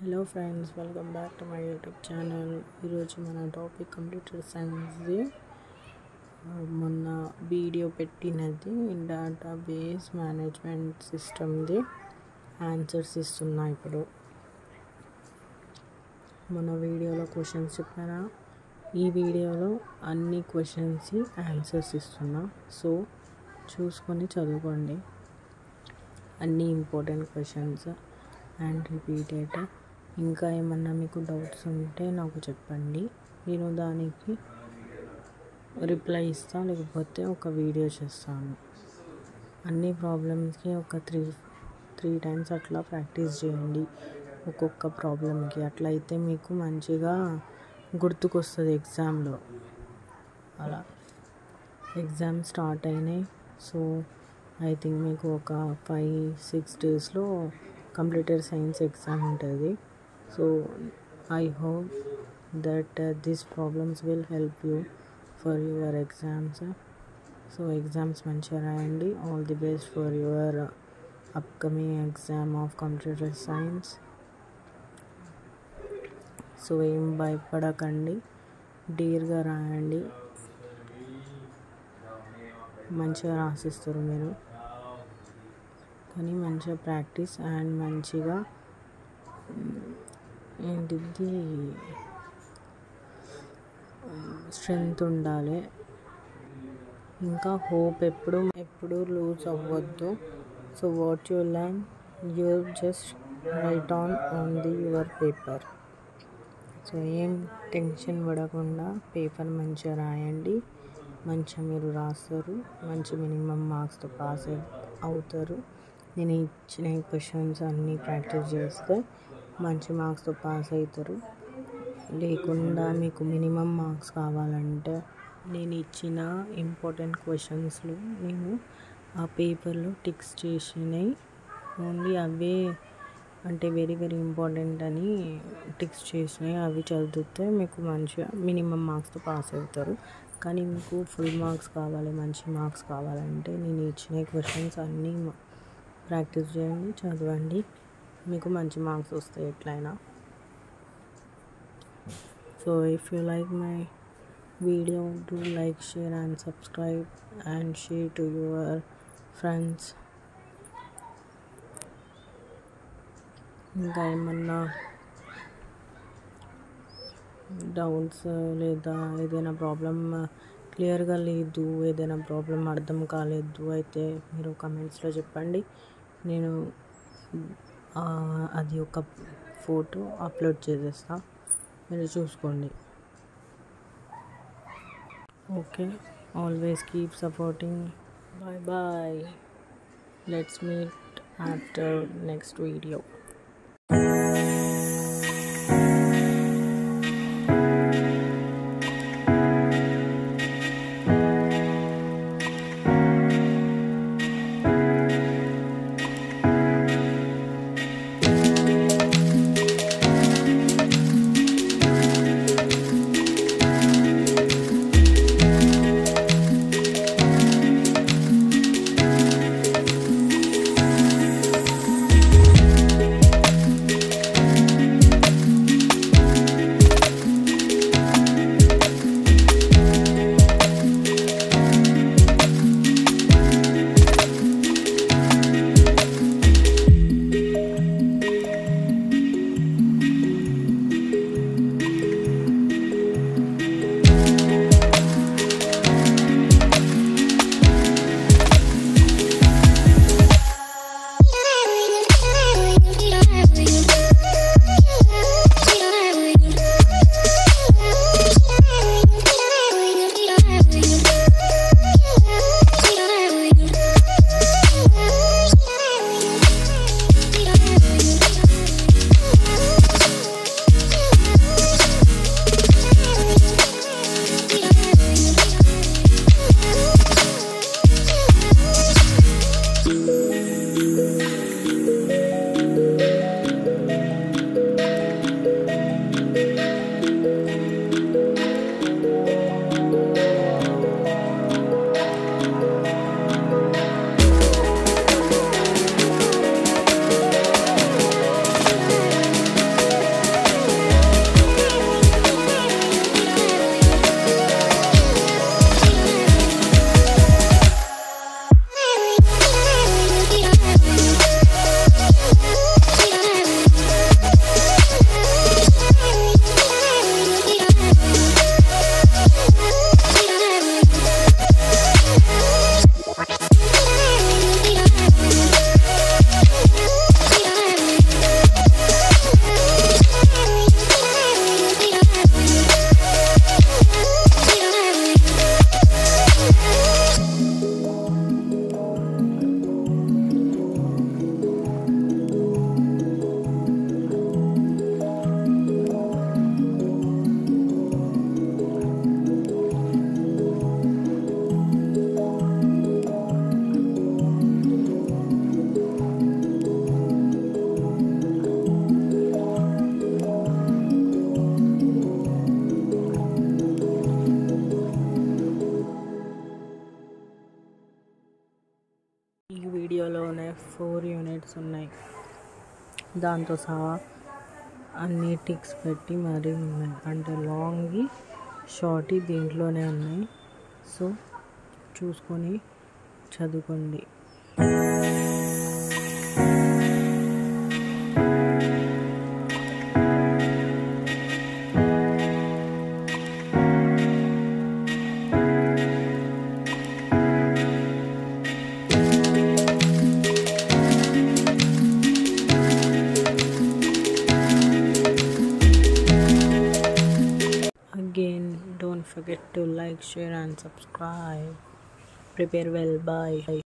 Hello friends, welcome back to my YouTube channel. ఈరోజు మన topic computer సైన్స్ది. మొన్న video పెట్టినది డేటాబేస్ మేనేజ్మెంట్ సిస్టమ్ది ఆన్సర్స్ ఇస్తున్నా. ఇప్పుడు మన వీడియోలో క్వశ్చన్స్ చెప్పారా, ఈ వీడియోలో అన్ని క్వశ్చన్స్కి ఆన్సర్స్ ఇస్తున్నా. సో చూసుకొని చదువుకోండి. అన్ని ఇంపార్టెంట్ క్వశ్చన్స్ అండ్ రిపీటెడ్. ఇంకా ఏమన్నా మీకు డౌట్స్ ఉంటే నాకు చెప్పండి, నేను దానికి రిప్లై ఇస్తాను, లేకపోతే ఒక వీడియో చేస్తాను. అన్ని ప్రాబ్లమ్స్కి ఒక త్రీ టైమ్స్ అట్లా ప్రాక్టీస్ చేయండి, ఒక్కొక్క ప్రాబ్లమ్కి. అట్లా అయితే మీకు మంచిగా గుర్తుకొస్తుంది ఎగ్జామ్లో. అలా ఎగ్జామ్ స్టార్ట్ అయినాయి. సో ఐ థింక్ మీకు ఒక 5-6 డేస్లో కంప్యూటర్ సైన్స్ ఎగ్జామ్ ఉంటుంది. So I hope that these problems will help you for your exams. So exams మంచిగా రాయండి. All the best for your upcoming exam of computer science. So ఏం భయపడకండి, డేర్గా రాయండి, మంచిగా రాసిస్తారు మీరు. కానీ మంచిగా ప్రాక్టీస్ అండ్ మంచిగా ఏంటిది స్ట్రెంగ్త్ ఉండాలి. ఇంకా హోప్ ఎప్పుడు లూజ్ అవ్వద్దు. So what you learn, you just right on your paper. So ఏం టెన్షన్ పడకుండా పేపర్ మంచిగా రాయండి. మంచిగా మీరు రాస్తారు, మంచి మినిమం మార్క్స్తో పాస్ అవుతారు. నేను ఇచ్చిన క్వశ్చన్స్ అన్నీ ప్రాక్టీస్ చేస్తే మంచి మార్క్స్తో పాస్ అవుతారు. లేకుండా మీకు మినిమం మార్క్స్ కావాలంటే నేను ఇచ్చిన ఇంపార్టెంట్ క్వశ్చన్స్లో నేను ఆ పేపర్లో టిక్స్ చేసినాయి, ఓన్లీ అవే అంటే వెరీ వెరీ ఇంపార్టెంట్ అని టిక్స్ చేసినాయి, అవి చదివితే మీకు మంచిగా మినిమం మార్క్స్తో పాస్ అవుతారు. కానీ మీకు ఫుల్ మార్క్స్ కావాలి, మంచి మార్క్స్ కావాలంటే నేను ఇచ్చిన క్వశ్చన్స్ అన్నీ ప్రాక్టీస్ చేయండి, చదవండి, మీకు మంచి మార్క్స్ వస్తాయి ఎట్లయినా. So if you like my video, do like, share and subscribe and share to your friends. ఇంకా ఏమన్నా డౌట్స్ లేదా ఏదైనా ప్రాబ్లం క్లియర్గా లేదు, ఏదైనా ప్రాబ్లం అర్థం కాలేదు అయితే మీరు కమెంట్స్లో చెప్పండి. నేను అది ఒక ఫోటో అప్లోడ్ చేసేస్తా, మీరు చూసుకోండి. Okay, always keep supporting. Bye bye. Let's meet after next video. Answers ఉన్నాయి. దాంతో సహా అన్ని టిక్స్ పెట్టి మరీ ఉన్నాయి. అంటే లాంగ్ షార్ట్ దీంట్లోనే ఉన్నాయి. సో చూసుకొని చదువుకోండి. Again, don't forget to like, share and subscribe. Prepare well. Bye.